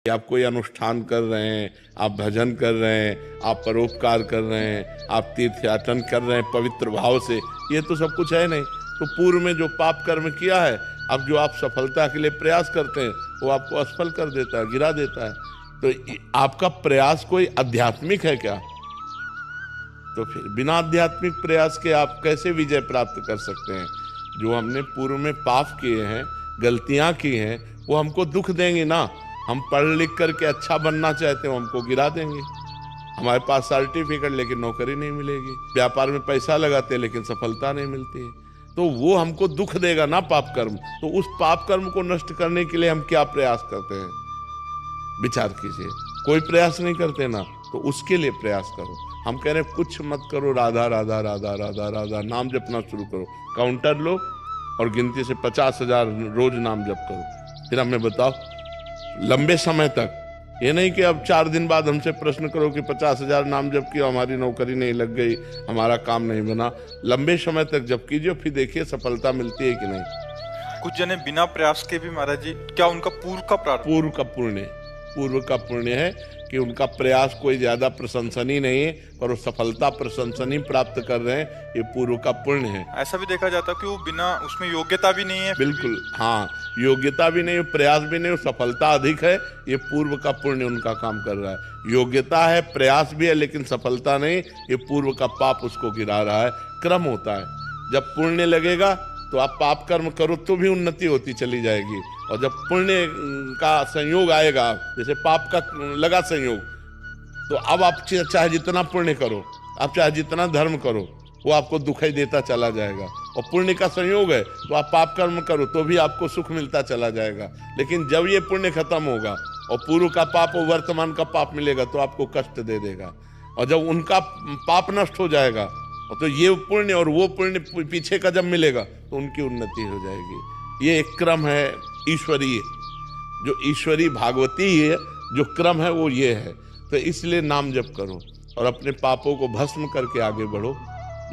कि आप कोई अनुष्ठान कर रहे हैं, आप भजन कर रहे हैं, आप परोपकार कर रहे हैं, आप तीर्थयाटन कर रहे हैं पवित्र भाव से, ये तो सब कुछ है नहीं। तो पूर्व में जो पाप कर्म किया है, अब जो आप सफलता के लिए प्रयास करते हैं वो आपको असफल कर देता है, गिरा देता है। तो आपका प्रयास कोई आध्यात्मिक है क्या? तो फिर बिना आध्यात्मिक प्रयास के आप कैसे विजय प्राप्त कर सकते हैं? जो हमने पूर्व में पाप किए हैं, गलतियां की हैं, वो हमको दुख देंगे ना। हम पढ़ लिख करके अच्छा बनना चाहते हैं, हमको गिरा देंगे। हमारे पास सर्टिफिकेट लेकिन नौकरी नहीं मिलेगी, व्यापार में पैसा लगाते हैं लेकिन सफलता नहीं मिलती है। तो वो हमको दुख देगा ना पाप कर्म। तो उस पाप कर्म को नष्ट करने के लिए हम क्या प्रयास करते हैं? विचार कीजिए। कोई प्रयास नहीं करते ना, तो उसके लिए प्रयास करो। हम कह रहे हैं कुछ मत करो, राधा राधा राधा राधा राधा नाम जपना शुरू करो। काउंटर लो और गिनती से 50,000 रोज नाम जप करो। फिर हमें बताओ लंबे समय तक, ये नहीं कि अब 4 दिन बाद हमसे प्रश्न करो कि 50,000 नाम जप किया, हमारी नौकरी नहीं लग गई, हमारा काम नहीं बना। लंबे समय तक जप कीजिए, फिर देखिए सफलता मिलती है कि नहीं। कुछ जने बिना प्रयास के भी महाराज जी, क्या उनका पूर्व का प्रारंभ? पूर्व का पुण्य है कि उनका प्रयास कोई ज्यादा प्रशंसनीय नहीं है, पर वो सफलता प्रशंसनीय प्राप्त कर रहे हैं, ये पूर्व का पुण्य है। ऐसा भी देखा जाता है कि वो बिना उसमें योग्यता भी नहीं है। बिल्कुल, हाँ, योग्यता भी नहीं, प्रयास भी नहीं, सफलता अधिक है, ये पूर्व का पुण्य उनका काम कर रहा है। योग्यता है, प्रयास भी है, लेकिन सफलता नहीं, ये पूर्व का पाप उसको गिरा रहा है। क्रम होता है, जब पुण्य लगेगा तो आप पाप कर्म करो तो भी उन्नति होती चली जाएगी, और जब पुण्य का संयोग आएगा, जैसे पाप का लगा संयोग, तो अब आप चाहे जितना पुण्य करो, आप चाहे जितना धर्म करो, वो आपको दुखाई देता चला जाएगा। और पुण्य का संयोग है तो आप पाप कर्म करो तो भी आपको सुख मिलता चला जाएगा। लेकिन जब ये पुण्य खत्म होगा और पूर्व का पाप और वर्तमान का पाप मिलेगा तो आपको कष्ट दे देगा। और जब उनका पाप नष्ट हो जाएगा तो ये पुण्य और वो पुण्य पीछे का जब मिलेगा तो उनकी उन्नति हो जाएगी। ये एक क्रम है ईश्वरीय, जो ईश्वरी भागवती है, जो क्रम है वो ये है। तो इसलिए नाम जप करो और अपने पापों को भस्म करके आगे बढ़ो,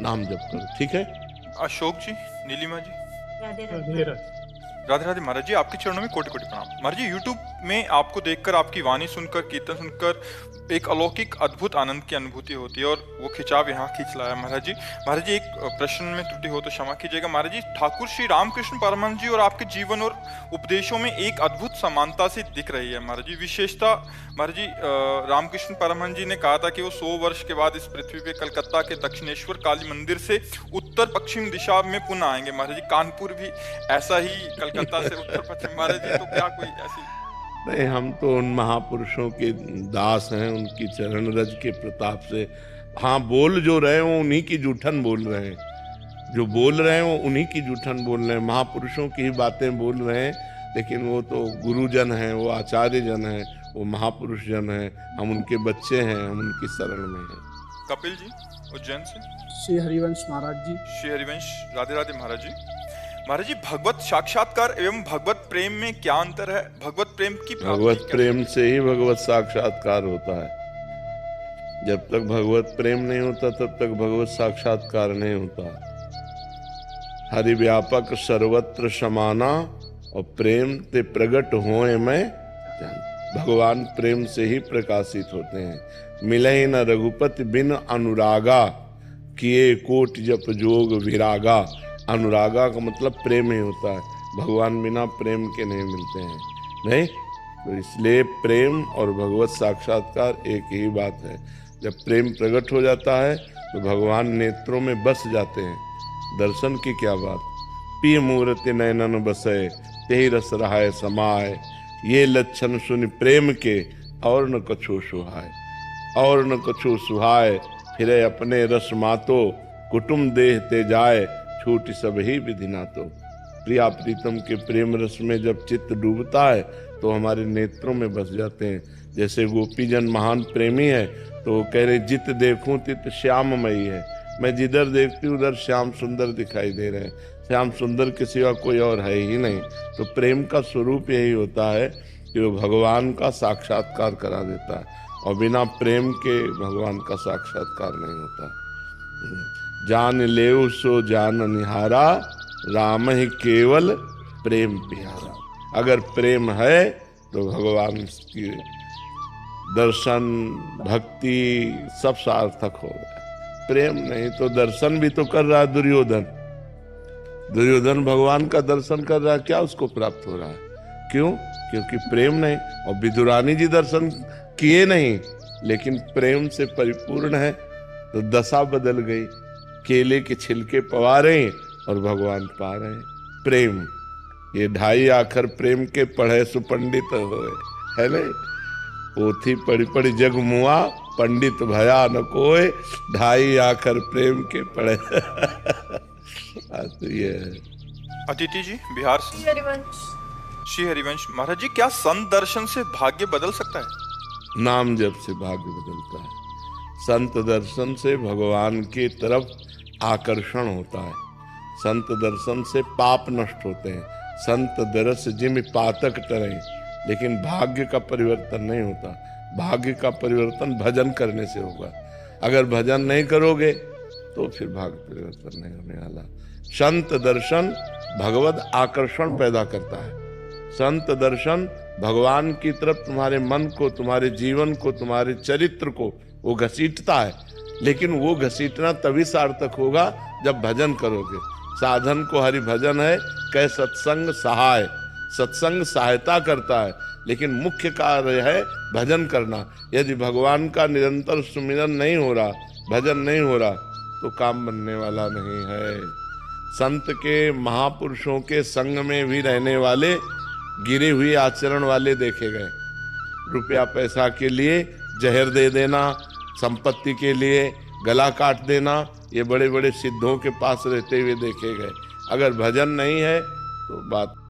नाम जप करो, ठीक है। अशोक जी, नीलिमा जी, राधे राधे। राधे राधे महाराज जी, आपके चरणों में कोटि कोटि प्रणाम। महाराज जी, यूट्यूब में आपको देखकर, आपकी वाणी सुनकर, कीर्तन सुनकर एक अलौकिक अद्भुत आनंद की अनुभूति होती है, और वो खिंचाव यहाँ खींच लाया महाराज जी। महाराज जी, एक प्रश्न में त्रुटि हो तो क्षमा कीजिएगा। महाराज जी, ठाकुर श्री रामकृष्ण परमहंस जी और आपके जीवन और उपदेशों में एक अद्भुत समानता सी दिख रही है महाराज जी। विशेषता महाराज जी, रामकृष्ण परमहंस जी ने कहा था कि वो 100 वर्ष के बाद इस पृथ्वी पे कलकत्ता के दक्षिणेश्वर काली मंदिर से उत्तर पश्चिम दिशा में पुनः आएंगे। महाराज जी, कानपुर भी ऐसा ही कलकत्ता से उत्तर पश्चिम। महाराज जी, तो क्या कोई ऐसी? नहीं, हम तो उन महापुरुषों के दास हैं, उनकी चरण रज के प्रताप से। हाँ, बोल जो रहे हो उन्हीं की जूठन बोल रहे हैं, जो बोल रहे हैं वो उन्हीं की जूठन बोल रहे हैं, महापुरुषों की ही बातें बोल रहे हैं। लेकिन वो तो गुरुजन हैं, वो आचार्य जन हैं, वो महापुरुष जन हैं, हम उनके बच्चे हैं, हम उनकी शरण में हैं। कपिल जी, उज्जैन से। श्री हरिवंश महाराज जी। श्री हरिवंश, राधे राधे महाराज जी। महाराज जी, भगवत साक्षात्कार एवं भगवत प्रेम में क्या अंतर है? भगवत प्रेम की भगवत प्रेम से ही भगवत साक्षात्कार होता है। जब तक भगवत प्रेम नहीं होता तब तक भगवत साक्षात्कार नहीं होता। हरि व्यापक सर्वत्र समाना और प्रेम ते प्रगट होए में जान। भगवान प्रेम से ही प्रकाशित होते हैं। मिले न रघुपति बिन अनुरागा, किए कोट जप जोग विरागा। अनुरागा का मतलब प्रेम ही होता है, भगवान बिना प्रेम के नहीं मिलते हैं, नहीं। तो इसलिए प्रेम और भगवत साक्षात्कार एक ही बात है। जब प्रेम प्रकट हो जाता है तो भगवान नेत्रों में बस जाते हैं। दर्शन की क्या बात। पिय मूर्ति नयनन बसे, तेहि रस रहाय समाय। ये लक्षण सुन प्रेम के, और न कछु सुहाय, और न कछु सुहाय। फिरे अपने रस मातो, कुटुम देह ते जाए। छूट सब ही विधि ना तो। प्रिया प्रीतम के प्रेम रस में जब चित्त डूबता है तो हमारे नेत्रों में बस जाते हैं। जैसे गोपीजन महान प्रेमी है तो वो कह रहे, जित देखूं तित श्याममयी है। मैं जिधर देखती हूँ उधर श्याम सुंदर दिखाई दे रहे हैं। श्याम सुंदर के सिवा कोई और है ही नहीं। तो प्रेम का स्वरूप यही होता है कि वो भगवान का साक्षात्कार करा देता है, और बिना प्रेम के भगवान का साक्षात्कार नहीं होता। जान लेव सो जान निहारा, राम ही केवल प्रेम प्यारा। अगर प्रेम है तो भगवान की दर्शन भक्ति सब सार्थक हो गया। प्रेम नहीं तो दर्शन भी तो कर रहा है दुर्योधन। दुर्योधन भगवान का दर्शन कर रहा है, क्या उसको प्राप्त हो रहा है? क्यों? क्योंकि प्रेम नहीं। और विदुरानी जी दर्शन किए नहीं, लेकिन प्रेम से परिपूर्ण है, तो दशा बदल गई। केले के छिलके पवा रहे हैं और भगवान पा रहे हैं। प्रेम, ये 2.5 आखर प्रेम के पढ़े सुपंडित होए, है नहीं? पोथी पढ़ी पढ़ी जग मुआ, पंडित भया न कोय, 2.5 आखर प्रेम के पढ़े। तो ये अदिति जी बिहार से। श्री हरिवंश महाराज जी, क्या संत दर्शन से भाग्य बदल सकता है? नाम जप से भाग्य बदलता है। संत दर्शन से भगवान की तरफ आकर्षण होता है। संत दर्शन से पाप नष्ट होते हैं। संत दरस जिम पातक टरे, लेकिन भाग्य का परिवर्तन नहीं होता। भाग्य का परिवर्तन भजन करने से होगा। अगर भजन नहीं करोगे तो फिर भाग्य परिवर्तन नहीं होने वाला। संत दर्शन भगवत आकर्षण पैदा करता है। संत दर्शन भगवान की तरफ तुम्हारे मन को, तुम्हारे जीवन को, तुम्हारे चरित्र को वो घसीटता है। लेकिन वो घसीटना तभी सार्थक होगा जब भजन करोगे। साधन को हरि भजन है, कै सत्संग सहाय। सत्संग सहायता करता है, लेकिन मुख्य कार्य है भजन करना। यदि भगवान का निरंतर सुमिरन नहीं हो रहा, भजन नहीं हो रहा, तो काम बनने वाला नहीं है। संत के, महापुरुषों के संग में भी रहने वाले गिरे हुए आचरण वाले देखे गए। रुपया पैसा के लिए जहर दे देना, संपत्ति के लिए गला काट देना, ये बड़े बड़े सिद्धों के पास रहते हुए देखे गए। अगर भजन नहीं है तो बात